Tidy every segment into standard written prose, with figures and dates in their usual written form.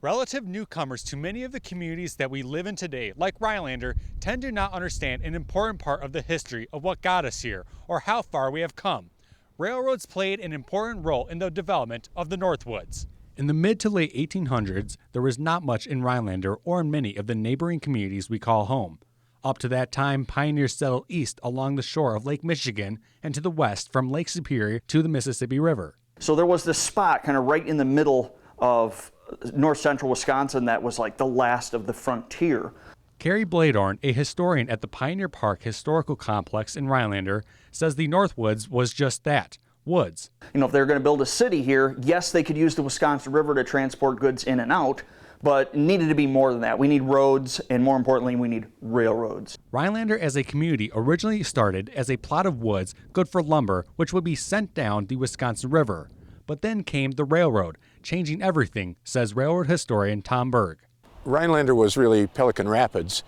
Relative newcomers to many of the communities that we live in today, like Rhinelander, tend to not understand an important part of the history of what got us here or how far we have come. Railroads played an important role in the development of the Northwoods. In the mid to late 1800s, there was not much in Rhinelander or in many of the neighboring communities we call home. Up to that time, pioneers settled east along the shore of Lake Michigan and to the west from Lake Superior to the Mississippi River. So there was this spot kind of right in the middle of north central Wisconsin that was like the last of the frontier. Carrie Bladorn, a historian at the Pioneer Park Historical Complex in Rhinelander, says the Northwoods was just that, woods. You know, if they were going to build a city here, yes, they could use the Wisconsin River to transport goods in and out, but it needed to be more than that. We need roads, and more importantly, we need railroads. Rhinelander as a community originally started as a plot of woods good for lumber, which would be sent down the Wisconsin River. But then came the railroad, changing everything, says railroad historian Tom Berg. Rhinelander was really Pelican Rapids,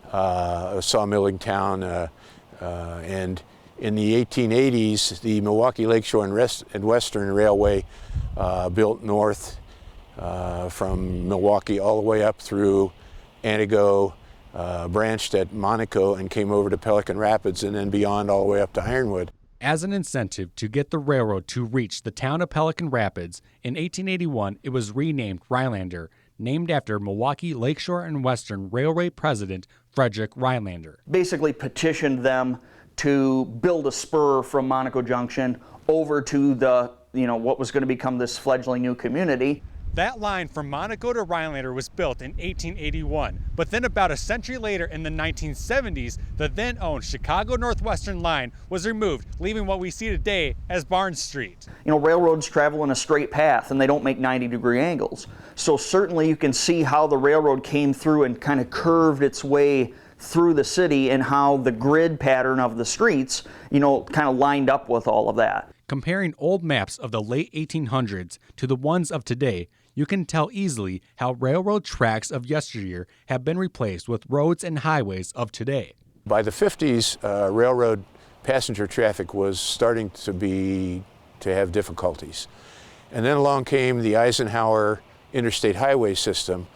a sawmilling town, and in the 1880s, the Milwaukee Lakeshore and Western Railway built north from Milwaukee all the way up through Antigo, branched at Monaco and came over to Pelican Rapids and then beyond all the way up to Ironwood. As an incentive to get the railroad to reach the town of Pelican Rapids, in 1881 it was renamed Rhinelander, named after Milwaukee Lakeshore and Western Railway president Frederick Rhinelander. Basically petitioned them to build a spur from Monaco Junction over to the, what was going to become this fledgling new community. That line from Monaco to Rhinelander was built in 1881, but then about a century later in the 1970s, the then-owned Chicago Northwestern line was removed, leaving what we see today as Barnes Street. Railroads travel in a straight path and they don't make 90-degree angles. So certainly you can see how the railroad came through and kind of curved its way through the city and how the grid pattern of the streets, kind of lined up with all of that. Comparing old maps of the late 1800s to the ones of today, you can tell easily how railroad tracks of yesteryear have been replaced with roads and highways of today. By the 50s, railroad passenger traffic was starting to have difficulties. And then along came the Eisenhower interstate highway system,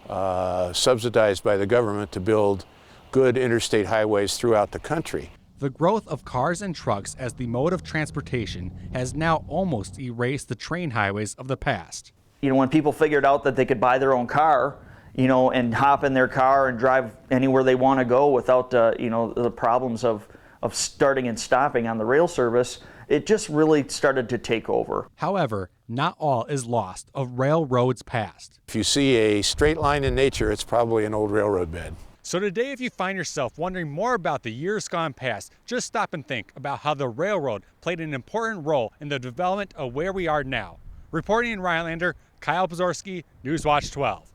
subsidized by the government to build good interstate highways throughout the country. The growth of cars and trucks as the mode of transportation has now almost erased the train highways of the past. When people figured out that they could buy their own car, and hop in their car and drive anywhere they want to go without, the problems of starting and stopping on the rail service, it just really started to take over. However, not all is lost of railroads past. If you see a straight line in nature, it's probably an old railroad bed. So today, if you find yourself wondering more about the years gone past, just stop and think about how the railroad played an important role in the development of where we are now. Reporting in Rhinelander, Kyle Pazorski, Newswatch 12.